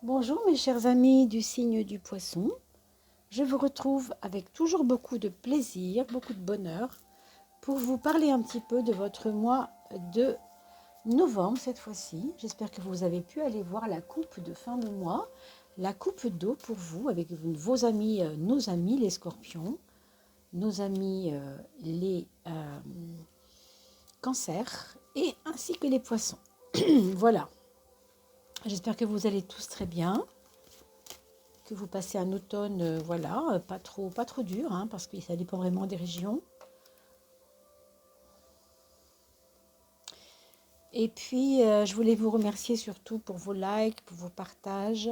Bonjour mes chers amis du signe du poisson. Je vous retrouve avec toujours beaucoup de plaisir, beaucoup de bonheur pour vous parler un petit peu de votre mois de novembre cette fois-ci. J'espère que vous avez pu aller voir la coupe de fin de mois, la coupe d'eau pour vous avec vos amis, nos amis les scorpions, nos amis les cancers et ainsi que les poissons. Voilà, j'espère que vous allez tous très bien. Que vous passez un automne, voilà, pas trop dur, hein, parce que ça dépend vraiment des régions. Et puis, je voulais vous remercier surtout pour vos likes, pour vos partages,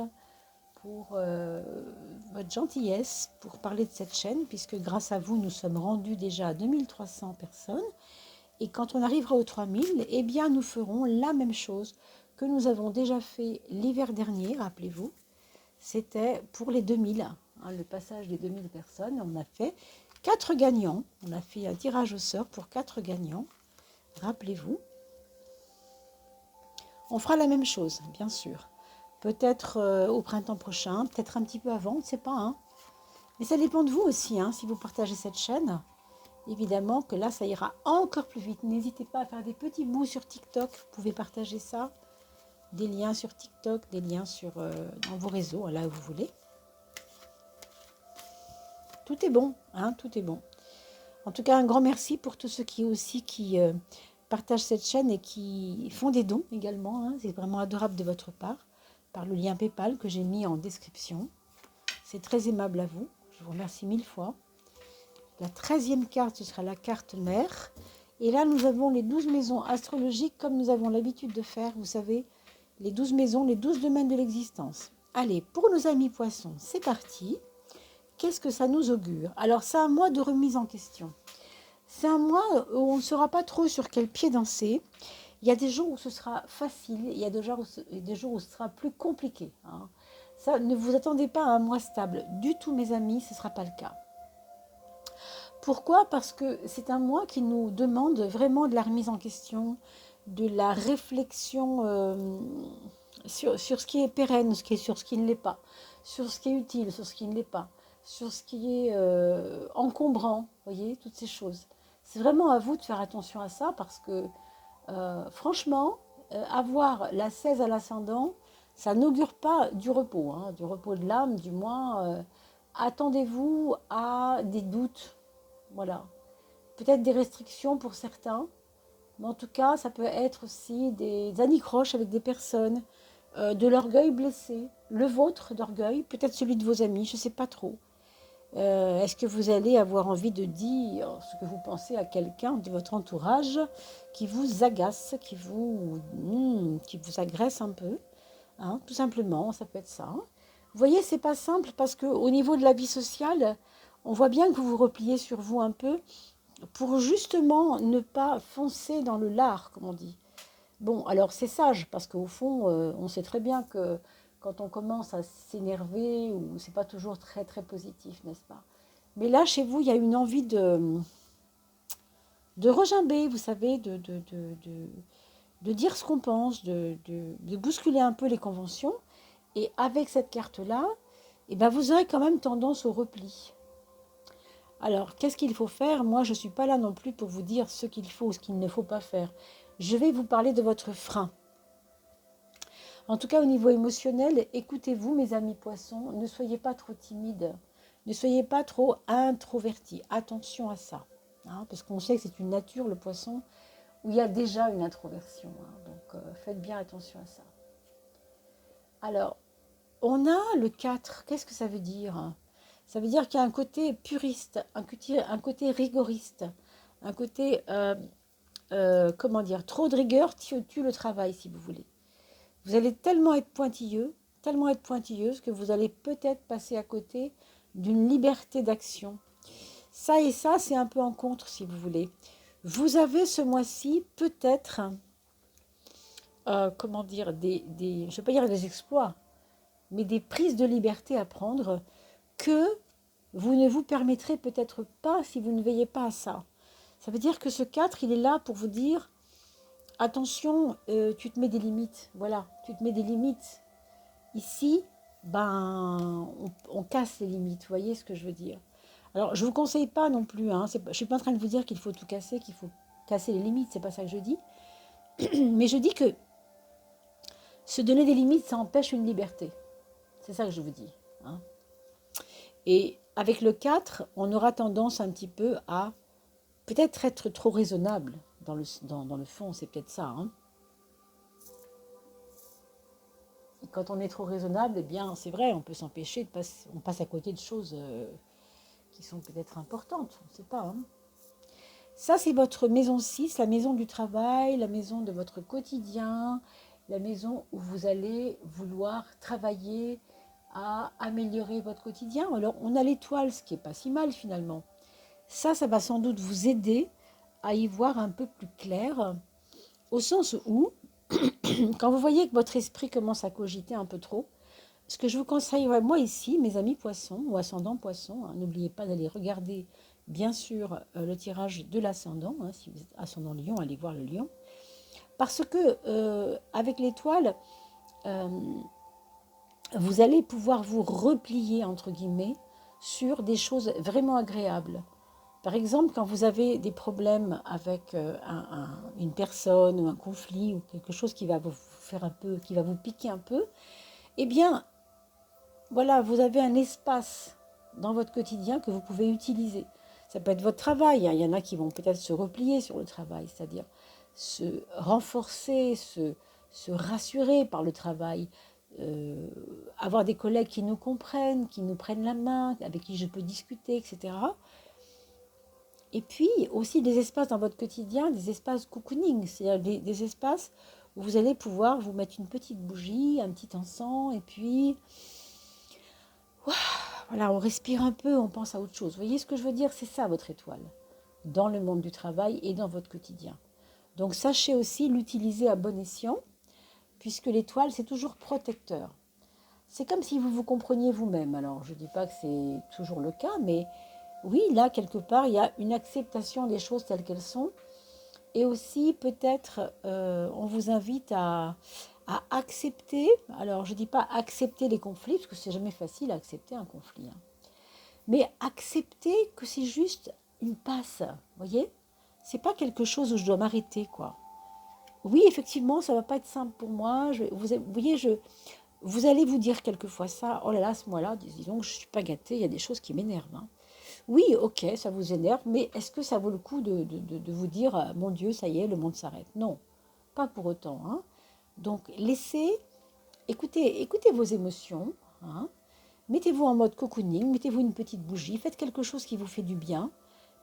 pour votre gentillesse, pour parler de cette chaîne, puisque grâce à vous, nous sommes rendus déjà à 2300 personnes. Et quand on arrivera aux 3000, eh bien, nous ferons la même chose que nous avons déjà fait l'hiver dernier, rappelez-vous. C'était pour les 2000, hein, le passage des 2000 personnes. On a fait 4 gagnants. On a fait un tirage au sort pour 4 gagnants. Rappelez-vous. On fera la même chose, bien sûr. Peut-être au printemps prochain, peut-être un petit peu avant, on ne sait pas. Hein. Mais ça dépend de vous aussi, hein, si vous partagez cette chaîne. Évidemment que là, ça ira encore plus vite. N'hésitez pas à faire des petits bouts sur TikTok. Vous pouvez partager ça. Des liens sur TikTok, des liens dans vos réseaux, là où vous voulez. Tout est bon, hein, tout est bon. En tout cas, un grand merci pour tous ceux qui partagent cette chaîne et qui font des dons également. Hein. C'est vraiment adorable de votre part, par le lien PayPal que j'ai mis en description. C'est très aimable à vous. Je vous remercie 1000 fois. La 13e carte, ce sera la carte mère. Et là, nous avons les 12 maisons astrologiques, comme nous avons l'habitude de faire, vous savez, les 12 maisons, les 12 domaines de l'existence. Allez, pour nos amis poissons, c'est parti. Qu'est-ce que ça nous augure? Alors, c'est un mois de remise en question. C'est un mois où on ne saura pas trop sur quel pied danser. Il y a des jours où ce sera facile, il y a des jours où ce sera plus compliqué. Hein. Ça, ne vous attendez pas à un mois stable. Du tout, mes amis, ce ne sera pas le cas. Pourquoi? Parce que c'est un mois qui nous demande vraiment de la remise en question, de la réflexion sur ce qui est pérenne, sur ce qui ne l'est pas, sur ce qui est utile, sur ce qui ne l'est pas, sur ce qui est encombrant, voyez, toutes ces choses. C'est vraiment à vous de faire attention à ça parce que franchement, avoir la 16 à l'ascendant, ça n'augure pas du repos, hein, du repos de l'âme, du moins. Attendez-vous à des doutes, voilà. Peut-être des restrictions pour certains, mais en tout cas, ça peut être aussi des anicroches avec des personnes, de l'orgueil blessé, le vôtre d'orgueil, peut-être celui de vos amis, je ne sais pas trop. Est-ce que vous allez avoir envie de dire ce que vous pensez à quelqu'un de votre entourage qui vous agace, qui vous agresse un peu, hein, tout simplement, ça peut être ça. Hein. Vous voyez, c'est pas simple parce qu'au niveau de la vie sociale, on voit bien que vous vous repliez sur vous un peu pour justement ne pas foncer dans le lard, comme on dit. Bon, alors c'est sage, parce qu'au fond, on sait très bien que quand on commence à s'énerver, ou c'est pas toujours très très positif, n'est-ce pas? Mais là, chez vous, il y a une envie de regimber, vous savez, de dire ce qu'on pense, de bousculer un peu les conventions. Et avec cette carte-là, eh ben, vous aurez quand même tendance au repli. Alors, qu'est-ce qu'il faut faire? Moi, je ne suis pas là non plus pour vous dire ce qu'il faut ou ce qu'il ne faut pas faire. Je vais vous parler de votre frein. En tout cas, au niveau émotionnel, écoutez-vous, mes amis poissons, ne soyez pas trop timides, ne soyez pas trop introvertis. Attention à ça, hein, parce qu'on sait que c'est une nature, le poisson, où il y a déjà une introversion. Hein, donc, faites bien attention à ça. Alors, on a le 4. Qu'est-ce que ça veut dire? Ça veut dire qu'il y a un côté puriste, un côté rigoriste, un côté, comment dire, trop de rigueur tue le travail, si vous voulez. Vous allez tellement être pointilleuse que vous allez peut-être passer à côté d'une liberté d'action. Ça et ça, c'est un peu en contre, si vous voulez. Vous avez ce mois-ci peut-être, comment dire, je ne vais pas dire des exploits, mais des prises de liberté à prendre que vous ne vous permettrez peut-être pas si vous ne veillez pas à ça. Ça veut dire que ce 4, il est là pour vous dire, attention, tu te mets des limites. Voilà, tu te mets des limites. Ici, ben, on casse les limites, vous voyez ce que je veux dire? Alors, je ne vous conseille pas non plus, hein, je ne suis pas en train de vous dire qu'il faut tout casser, qu'il faut casser les limites, c'est pas ça que je dis. Mais je dis que se donner des limites, ça empêche une liberté. C'est ça que je vous dis, hein. Et avec le 4, on aura tendance un petit peu à peut-être être trop raisonnable dans le fond, c'est peut-être ça, hein. Et quand on est trop raisonnable, eh bien, c'est vrai, on peut s'empêcher, on passe à côté de choses qui sont peut-être importantes, on ne sait pas, hein. Ça, c'est votre maison 6, la maison du travail, la maison de votre quotidien, la maison où vous allez vouloir travailler à améliorer votre quotidien. Alors, on a l'étoile, ce qui n'est pas si mal finalement. Ça va sans doute vous aider à y voir un peu plus clair, au sens où, quand vous voyez que votre esprit commence à cogiter un peu trop, ce que je vous conseille, moi ici, mes amis poissons ou ascendant poissons, hein, n'oubliez pas d'aller regarder, bien sûr, le tirage de l'ascendant. Hein, si vous êtes ascendant lion, allez voir le lion. Parce que avec l'étoile, euh, vous allez pouvoir vous replier, entre guillemets, sur des choses vraiment agréables. Par exemple, quand vous avez des problèmes avec une personne ou un conflit ou quelque chose qui va vous faire un peu, qui va vous piquer un peu, eh bien, voilà, vous avez un espace dans votre quotidien que vous pouvez utiliser. Ça peut être votre travail, hein. Il y en a qui vont peut-être se replier sur le travail, c'est-à-dire se renforcer, se rassurer par le travail, euh, avoir des collègues qui nous comprennent, qui nous prennent la main, avec qui je peux discuter, etc. Et puis aussi des espaces dans votre quotidien, des espaces cocooning, c'est-à-dire des espaces où vous allez pouvoir vous mettre une petite bougie, un petit encens, et puis voilà, on respire un peu, on pense à autre chose. Vous voyez ce que je veux dire? C'est ça votre étoile, dans le monde du travail et dans votre quotidien. Donc sachez aussi l'utiliser à bon escient, puisque l'étoile, c'est toujours protecteur. C'est comme si vous vous compreniez vous-même. Alors, je ne dis pas que c'est toujours le cas, mais oui, là, quelque part, il y a une acceptation des choses telles qu'elles sont. Et aussi, peut-être, on vous invite à accepter. Alors, je ne dis pas accepter les conflits, parce que c'est jamais facile à accepter un conflit, hein. Mais accepter que c'est juste une passe, vous voyez? C'est pas quelque chose où je dois m'arrêter, quoi. Oui, effectivement, ça va pas être simple pour moi. Vous voyez, vous allez vous dire quelquefois ça. Oh là là, ce mois-là, disons que je suis pas gâtée. Il y a des choses qui m'énervent, hein. Oui, ok, ça vous énerve, mais est-ce que ça vaut le coup de vous dire, mon Dieu, ça y est, le monde s'arrête? Non, pas pour autant, hein. Donc, écoutez vos émotions, hein. Mettez-vous en mode cocooning, mettez-vous une petite bougie, faites quelque chose qui vous fait du bien,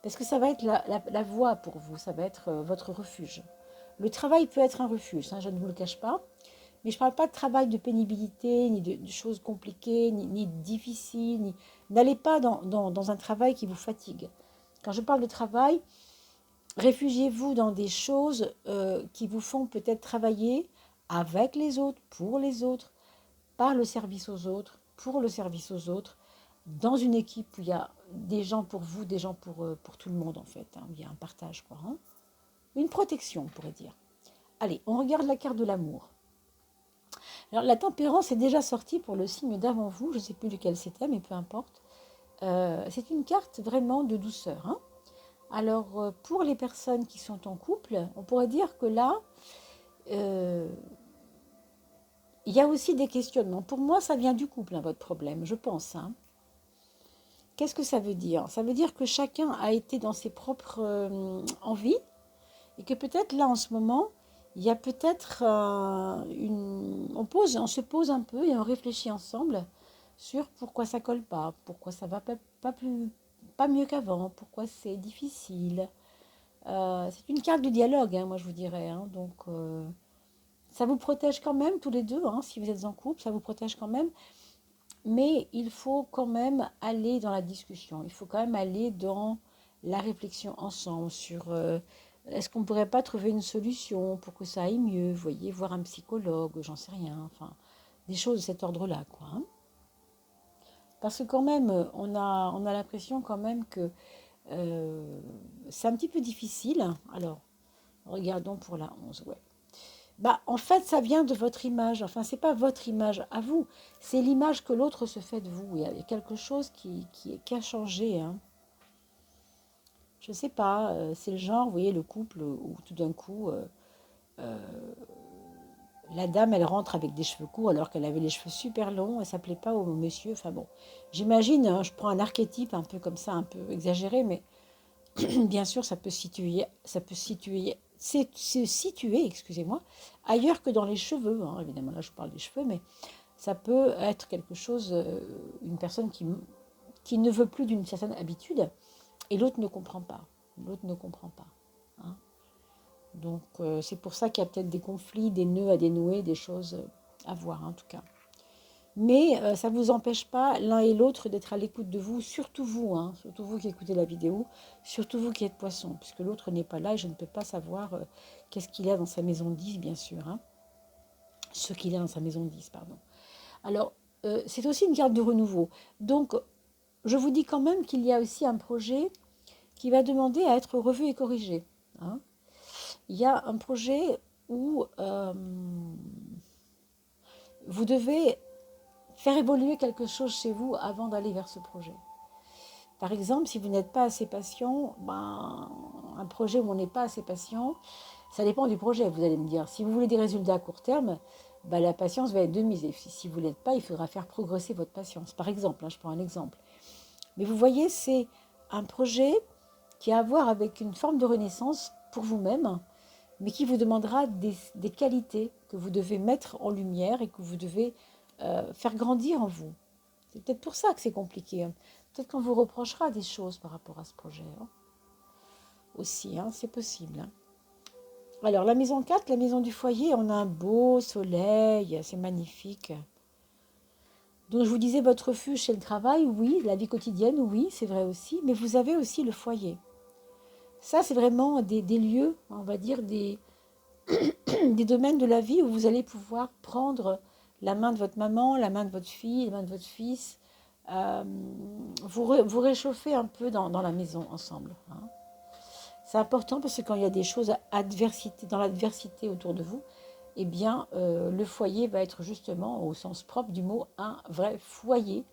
parce que ça va être la voie pour vous, ça va être votre refuge. Le travail peut être un refuge, hein, je ne vous le cache pas, mais je ne parle pas de travail de pénibilité, ni de choses compliquées, ni difficiles. N'allez pas dans un travail qui vous fatigue. Quand je parle de travail, réfugiez-vous dans des choses qui vous font peut-être travailler avec les autres, pour les autres, par le service aux autres, pour le service aux autres, dans une équipe où il y a des gens pour vous, des gens pour tout le monde en fait, hein, où il y a un partage, quoi, hein. Une protection, on pourrait dire. Allez, on regarde la carte de l'amour. Alors la tempérance est déjà sortie pour le signe d'avant vous, je ne sais plus lequel c'était, mais peu importe. C'est une carte vraiment de douceur, hein. Alors pour les personnes qui sont en couple, on pourrait dire que là, euh, il y a aussi des questionnements. Pour moi, ça vient du couple, hein, votre problème, je pense, hein. Qu'est-ce que ça veut dire? Ça veut dire que chacun a été dans ses propres envies et que peut-être là, en ce moment, il y a peut-être on se pose un peu et on réfléchit ensemble sur pourquoi ça colle pas, pourquoi ça va pas mieux qu'avant, pourquoi c'est difficile. C'est une carte de dialogue, hein, moi je vous dirais, hein. Donc ça vous protège quand même tous les deux, hein, si vous êtes en couple, ça vous protège quand même. Mais il faut quand même aller dans la discussion, il faut quand même aller dans la réflexion ensemble sur est-ce qu'on ne pourrait pas trouver une solution pour que ça aille mieux, vous voyez, voir un psychologue, j'en sais rien, enfin, des choses de cet ordre-là, quoi, hein. Parce que quand même, on a l'impression quand même que c'est un petit peu difficile. Alors, regardons pour la 11, ouais. Bah, en fait, ça vient de votre image. Enfin, c'est pas votre image à vous, c'est l'image que l'autre se fait de vous. Il y a quelque chose qui a changé, hein. Je sais pas, c'est le genre, vous voyez, le couple où tout d'un coup, la dame, elle rentre avec des cheveux courts alors qu'elle avait les cheveux super longs, et ça plaît pas au monsieur. Enfin bon, j'imagine, hein, je prends un archétype un peu comme ça, un peu exagéré, mais bien sûr, se situer, excusez-moi, ailleurs que dans les cheveux, hein. Évidemment, là, je parle des cheveux, mais ça peut être quelque chose, une personne qui ne veut plus d'une certaine habitude, et l'autre ne comprend pas. L'autre ne comprend pas, hein. Donc, c'est pour ça qu'il y a peut-être des conflits, des nœuds à dénouer, des choses à voir, en tout cas. Mais ça ne vous empêche pas l'un et l'autre d'être à l'écoute de vous, surtout vous, hein, surtout vous qui écoutez la vidéo, surtout vous qui êtes poisson, puisque l'autre n'est pas là et je ne peux pas savoir qu'est-ce qu'il a dans sa maison 10, bien sûr, hein, ce qu'il a dans sa maison 10, pardon. Alors, c'est aussi une carte de renouveau. Donc, je vous dis quand même qu'il y a aussi un projet qui va demander à être revu et corrigé, hein. Il y a un projet où vous devez faire évoluer quelque chose chez vous avant d'aller vers ce projet. Par exemple, si vous n'êtes pas assez patient, ben, un projet où on n'est pas assez patient, ça dépend du projet, vous allez me dire. Si vous voulez des résultats à court terme, ben, la patience va être de mise. Et si vous ne l'êtes pas, il faudra faire progresser votre patience. Par exemple, hein, je prends un exemple. Mais vous voyez, c'est un projet qui a à voir avec une forme de renaissance pour vous-même, mais qui vous demandera des qualités que vous devez mettre en lumière et que vous devez faire grandir en vous. C'est peut-être pour ça que c'est compliqué, hein. Peut-être qu'on vous reprochera des choses par rapport à ce projet, hein. Aussi, hein, c'est possible, hein. Alors, la maison 4, la maison du foyer, on a un beau soleil, c'est magnifique. Donc, je vous disais, votre refuge, c'est le travail, oui, la vie quotidienne, oui, c'est vrai aussi, mais vous avez aussi le foyer. Ça, c'est vraiment des lieux, on va dire, des domaines de la vie où vous allez pouvoir prendre la main de votre maman, la main de votre fille, la main de votre fils, euh, vous réchauffer un peu dans la maison ensemble, hein. C'est important parce que quand il y a des choses dans l'adversité autour de vous, eh bien, le foyer va être justement, au sens propre du mot, un vrai foyer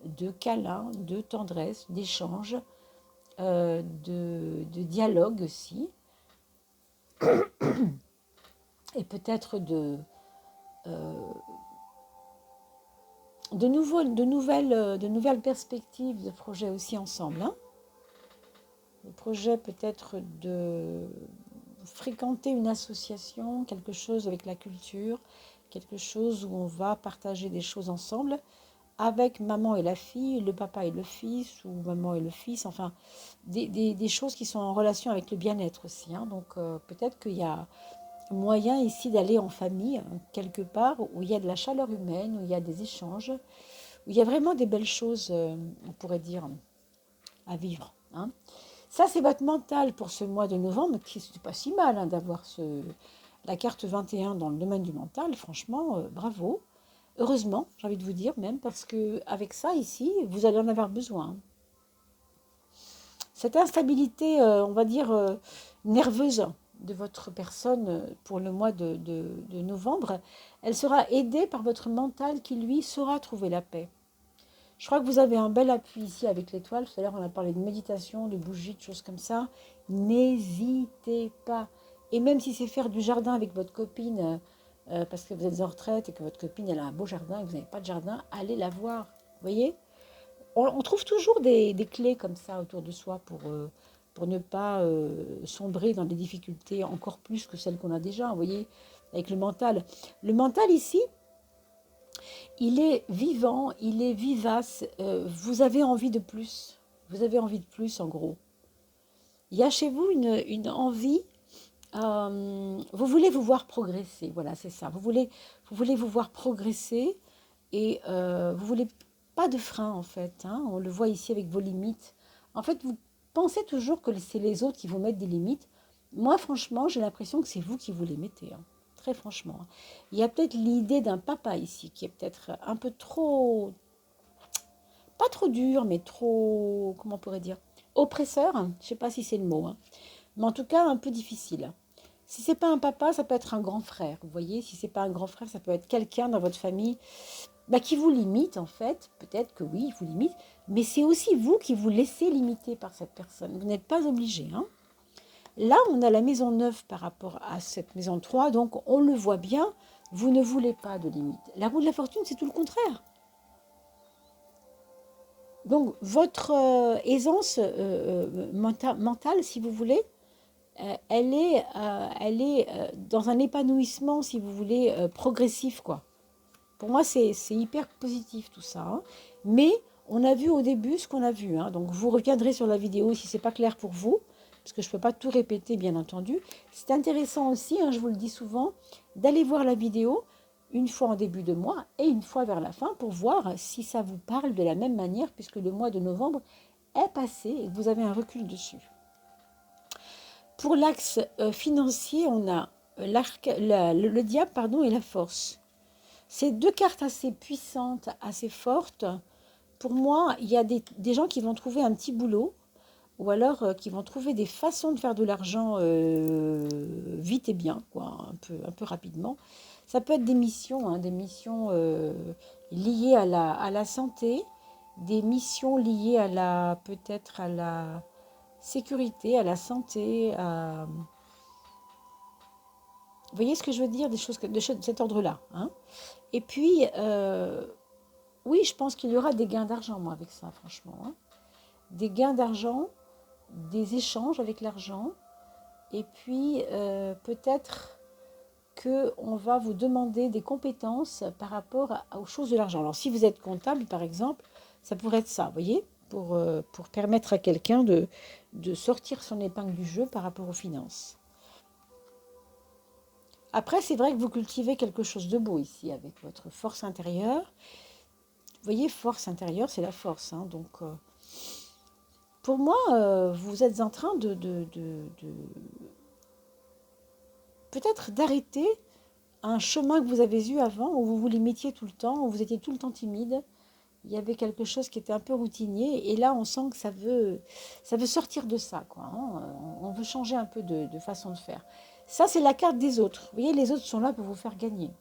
de câlin, de tendresse, d'échange, de dialogue aussi, et peut-être euh, de nouvelles perspectives de projets aussi ensemble, hein. Le projet peut-être de fréquenter une association, quelque chose avec la culture, quelque chose où on va partager des choses ensemble avec maman et la fille, le papa et le fils, ou maman et le fils, enfin, des choses qui sont en relation avec le bien-être aussi, hein. Donc peut-être qu'il y a moyen ici d'aller en famille, hein, quelque part où il y a de la chaleur humaine, où il y a des échanges, où il y a vraiment des belles choses, on pourrait dire, à vivre, hein. Ça, c'est votre mental pour ce mois de novembre, qui n'est pas si mal, hein, d'avoir la carte 21 dans le domaine du mental. Franchement, bravo. Heureusement, j'ai envie de vous dire même, parce que avec ça ici, vous allez en avoir besoin. Cette instabilité, on va dire, nerveuse de votre personne pour le mois de novembre, elle sera aidée par votre mental qui, lui, saura trouver la paix. Je crois que vous avez un bel appui ici avec l'étoile. Tout à l'heure, on a parlé de méditation, de bougies, de choses comme ça. N'hésitez pas. Et même si c'est faire du jardin avec votre copine, parce que vous êtes en retraite et que votre copine elle a un beau jardin et que vous n'avez pas de jardin, allez la voir. Vous voyez, on trouve toujours des clés comme ça autour de soi pour ne pas sombrer dans des difficultés encore plus que celles qu'on a déjà. Vous voyez, avec le mental. Le mental ici, il est vivant, il est vivace. Vous avez envie de plus. Vous avez envie de plus, en gros. Il y a chez vous une envie. Vous voulez vous voir progresser. Voilà, c'est ça. Vous voulez vous voir progresser et vous voulez pas de frein, en fait, hein. On le voit ici avec vos limites. En fait, vous pensez toujours que c'est les autres qui vous mettent des limites. Moi, franchement, j'ai l'impression que c'est vous qui vous les mettez, hein. Très franchement. Il y a peut-être l'idée d'un papa ici qui est peut-être un peu trop, pas trop dur, mais trop, comment on pourrait dire, oppresseur. Je ne sais pas si c'est le mot, hein. Mais en tout cas un peu difficile. Si c'est pas un papa, ça peut être un grand frère. Vous voyez, si c'est pas un grand frère, ça peut être quelqu'un dans votre famille qui vous limite en fait. Peut-être que oui, il vous limite, mais c'est aussi vous qui vous laissez limiter par cette personne. Vous n'êtes pas obligé. Hein. Là, on a la maison 9 par rapport à cette maison 3, donc on le voit bien, vous ne voulez pas de limite. La roue de la fortune, c'est tout le contraire. Donc, votre aisance mentale, si vous voulez, elle est dans un épanouissement, si vous voulez, progressif, quoi. Pour moi, c'est hyper positif tout ça. Hein. Mais on a vu au début ce qu'on a vu. Hein. Donc, vous reviendrez sur la vidéo si ce n'est pas clair pour vous, parce que je ne peux pas tout répéter, bien entendu. C'est intéressant aussi, hein, je vous le dis souvent, d'aller voir la vidéo une fois en début de mois et une fois vers la fin pour voir si ça vous parle de la même manière, puisque le mois de novembre est passé et que vous avez un recul dessus. Pour l'axe financier, on a le diable et la force. C'est deux cartes assez puissantes, assez fortes. Pour moi, il y a des gens qui vont trouver un petit boulot ou alors qui vont trouver des façons de faire de l'argent vite et bien, quoi, un peu rapidement. Ça peut être des missions, hein, des missions liées à la santé, des missions liées peut-être à la sécurité, à la santé, à... Vous voyez ce que je veux dire, des choses de cet ordre-là. Hein. Et puis, oui, je pense qu'il y aura des gains d'argent, moi, avec ça, franchement. Hein. Des gains d'argent, des échanges avec l'argent, et puis peut-être qu'on va vous demander des compétences par rapport aux choses de l'argent. Alors, si vous êtes comptable, par exemple, ça pourrait être ça, vous voyez, pour permettre à quelqu'un de sortir son épingle du jeu par rapport aux finances. Après, c'est vrai que vous cultivez quelque chose de beau ici, avec votre force intérieure. Vous voyez, force intérieure, c'est la force. Hein, donc, pour moi, vous êtes en train de peut-être d'arrêter un chemin que vous avez eu avant, où vous vous limitiez tout le temps, où vous étiez tout le temps timide. Il y avait quelque chose qui était un peu routinier, et là, on sent que ça veut sortir de ça, quoi. Hein. On veut changer un peu de façon de faire. Ça, c'est la carte des autres. Vous voyez, les autres sont là pour vous faire gagner,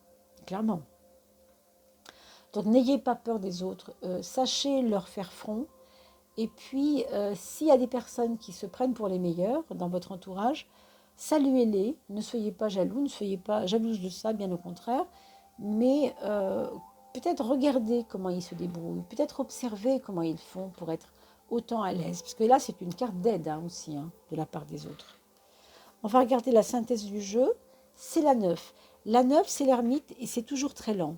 clairement. Donc, n'ayez pas peur des autres. Sachez leur faire front. Et puis, s'il y a des personnes qui se prennent pour les meilleures dans votre entourage, saluez-les. Ne soyez pas jaloux, ne soyez pas jalouse de ça, bien au contraire. Mais peut-être regardez comment ils se débrouillent. Peut-être observez comment ils font pour être autant à l'aise. Parce que là, c'est une carte d'aide aussi, hein, de la part des autres. On va regarder la synthèse du jeu. C'est la 9. La 9, c'est l'ermite et c'est toujours très lent.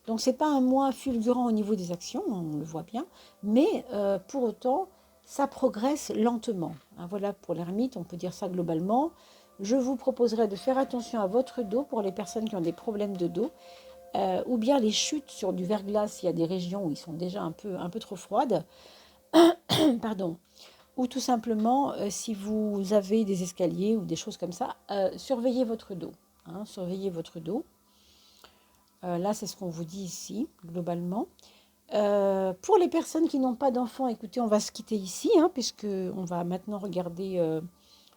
Donc, ce n'est pas un mois fulgurant au niveau des actions, on le voit bien, mais pour autant, ça progresse lentement. Hein, voilà, pour l'ermite, on peut dire ça globalement. Je vous proposerai de faire attention à votre dos pour les personnes qui ont des problèmes de dos, ou bien les chutes sur du verglas, il y a des régions où ils sont déjà un peu trop froides, pardon. Ou tout simplement, si vous avez des escaliers ou des choses comme ça, surveillez votre dos. Hein, surveillez votre dos. Là, c'est ce qu'on vous dit ici, globalement. Pour les personnes qui n'ont pas d'enfants, écoutez, on va se quitter ici, hein, puisqu'on va maintenant regarder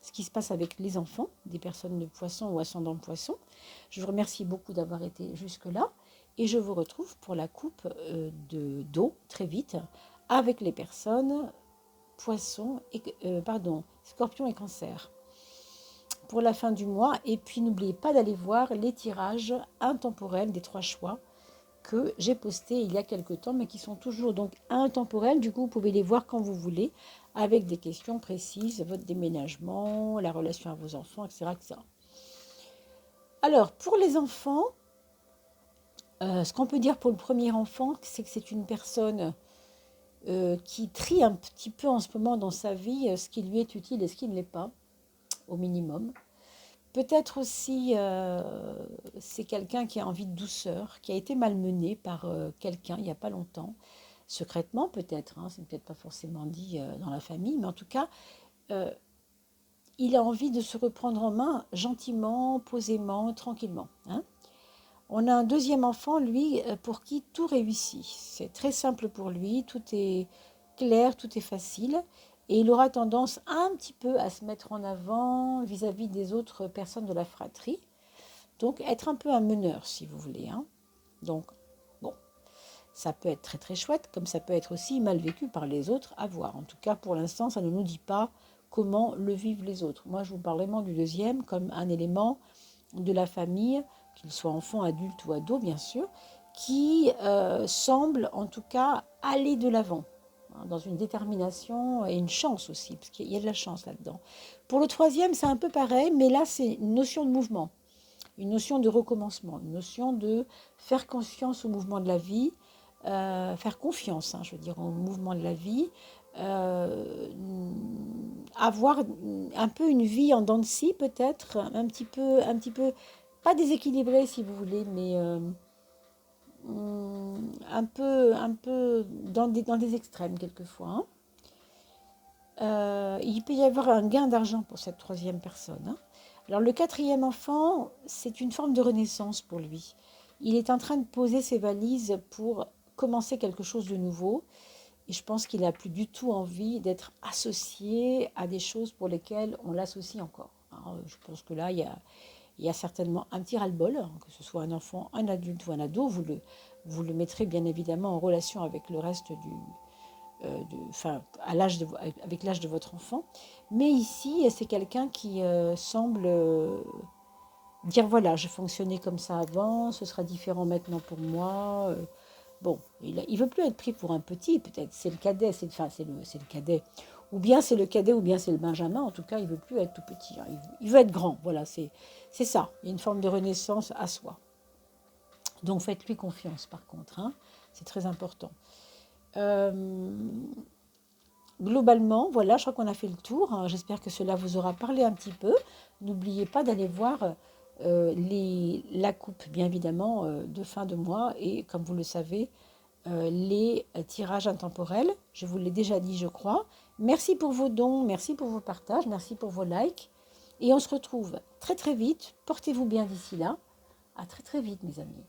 ce qui se passe avec les enfants, des personnes de poisson ou ascendant poisson. Je vous remercie beaucoup d'avoir été jusque-là, et je vous retrouve pour la coupe d'eau, très vite, avec les personnes poisson et, scorpion et cancer. Pour la fin du mois. Et puis n'oubliez pas d'aller voir les tirages intemporels des 3 choix que j'ai postés il y a quelque temps, mais qui sont toujours donc intemporels. Du coup, vous pouvez les voir quand vous voulez, avec des questions précises, votre déménagement, la relation à vos enfants, etc. etc. Alors, pour les enfants, ce qu'on peut dire pour le premier enfant, c'est que c'est une personne qui trie un petit peu en ce moment dans sa vie ce qui lui est utile et ce qui ne l'est pas, au minimum. Peut-être aussi, c'est quelqu'un qui a envie de douceur, qui a été malmené par quelqu'un il n'y a pas longtemps, secrètement peut-être, hein, c'est peut-être pas forcément dit dans la famille, mais en tout cas, il a envie de se reprendre en main gentiment, posément, tranquillement. Hein. On a un deuxième enfant, lui, pour qui tout réussit. C'est très simple pour lui, tout est clair, tout est facile. Et il aura tendance un petit peu à se mettre en avant vis-à-vis des autres personnes de la fratrie. Donc, être un peu un meneur, si vous voulez. Hein. Donc, bon, ça peut être très très chouette, comme ça peut être aussi mal vécu par les autres, à voir. En tout cas, pour l'instant, ça ne nous dit pas comment le vivent les autres. Moi, je vous parle vraiment du deuxième comme un élément de la famille, qu'il soit enfant, adulte ou ado, bien sûr, qui semble en tout cas aller de l'avant, hein, dans une détermination et une chance aussi, parce qu'il y a de la chance là-dedans. Pour le troisième, c'est un peu pareil, mais là, c'est une notion de mouvement, une notion de recommencement, une notion de faire confiance au mouvement de la vie, faire confiance, hein, je veux dire, au mouvement de la vie, euh, avoir un peu une vie en dents de scie peut-être, un petit peu, pas déséquilibrée si vous voulez, mais un peu dans des extrêmes quelquefois. Hein. Il peut y avoir un gain d'argent pour cette troisième personne. Hein. Alors le quatrième enfant, c'est une forme de renaissance pour lui. Il est en train de poser ses valises pour commencer quelque chose de nouveau. Et je pense qu'il n'a plus du tout envie d'être associé à des choses pour lesquelles on l'associe encore. Alors, je pense que là, il y a certainement un petit ras-le-bol, hein, que ce soit un enfant, un adulte ou un ado. Vous le mettrez bien évidemment en relation avec le reste enfin, avec l'âge de votre enfant. Mais ici, c'est quelqu'un qui semble dire voilà, je fonctionnais comme ça avant, ce sera différent maintenant pour moi. Bon, il veut plus être pris pour un petit, peut-être. C'est le cadet, c'est le cadet. Ou bien c'est le cadet, ou bien c'est le benjamin. En tout cas, il veut plus être tout petit. Hein. Il veut être grand. Voilà, c'est ça. Il y a une forme de renaissance à soi. Donc faites-lui confiance, par contre. Hein. C'est très important. Euh, Globalement, voilà, je crois qu'on a fait le tour. Hein. J'espère que cela vous aura parlé un petit peu. N'oubliez pas d'aller voir la coupe, bien évidemment, de fin de mois. Et comme vous le savez, les tirages intemporels. Je vous l'ai déjà dit, je crois. Merci pour vos dons, merci pour vos partages, merci pour vos likes. Et on se retrouve très très vite. Portez-vous bien d'ici là. À très très vite, mes amis.